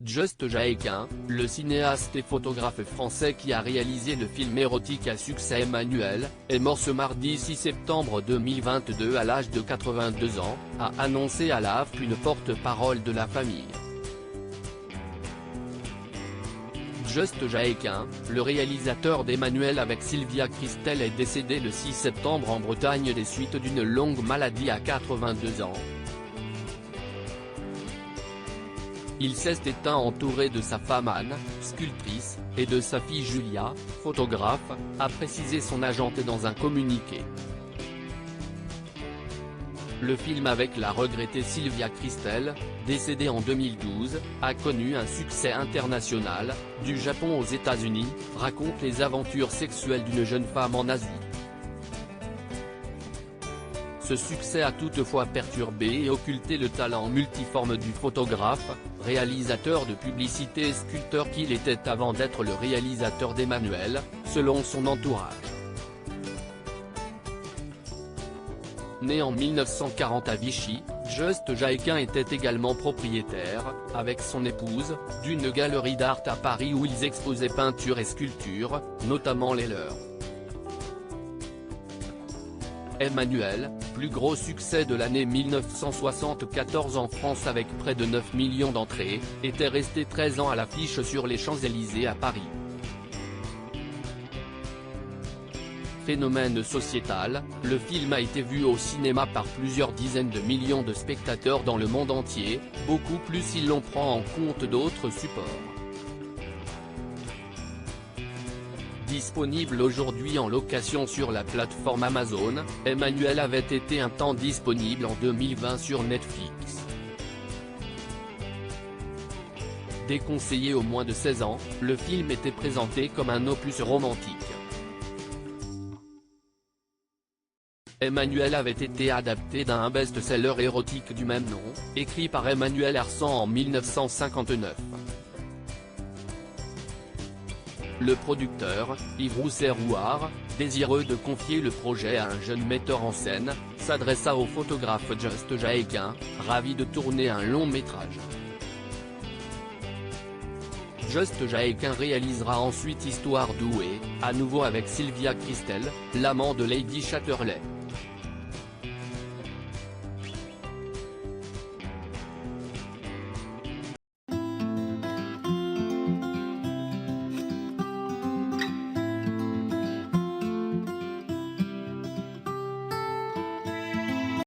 Just Jaequin, le cinéaste et photographe français qui a réalisé le film érotique à succès Emmanuelle, est mort ce mardi 6 septembre 2022 à l'âge de 82 ans, a annoncé à la AFP une porte-parole de la famille. Just Jaequin, le réalisateur d'Emmanuelle avec Sylvia Kristel est décédé le 6 septembre en Bretagne des suites d'une longue maladie à 82 ans. Il s'est éteint entouré de sa femme Anne, sculptrice, et de sa fille Julia, photographe, a précisé son agente dans un communiqué. Le film avec la regrettée Sylvia Kristel, décédée en 2012, a connu un succès international, du Japon aux États-Unis, raconte les aventures sexuelles d'une jeune femme en Asie. Ce succès a toutefois perturbé et occulté le talent multiforme du photographe, réalisateur de publicité et sculpteur qu'il était avant d'être le réalisateur d'Emmanuelle, selon son entourage. Né en 1940 à Vichy, Just Jaequin était également propriétaire, avec son épouse, d'une galerie d'art à Paris où ils exposaient peintures et sculptures, notamment les leurs. Emmanuelle, plus gros succès de l'année 1974 en France avec près de 9 millions d'entrées, était resté 13 ans à l'affiche sur les Champs-Élysées à Paris. Phénomène sociétal, le film a été vu au cinéma par plusieurs dizaines de millions de spectateurs dans le monde entier, beaucoup plus si l'on prend en compte d'autres supports. Disponible aujourd'hui en location sur la plateforme Amazon, Emmanuelle avait été un temps disponible en 2020 sur Netflix. Déconseillé aux moins de 16 ans, le film était présenté comme un opus romantique. Emmanuelle avait été adapté d'un best-seller érotique du même nom, écrit par Emmanuel Arsan en 1959. Le producteur, Yves Rousset-Rouart, désireux de confier le projet à un jeune metteur en scène, s'adressa au photographe Just Jaequin, ravi de tourner un long métrage. Just Jaequin réalisera ensuite Histoire douée, à nouveau avec Sylvia Kristel, l'amant de Lady Chatterley.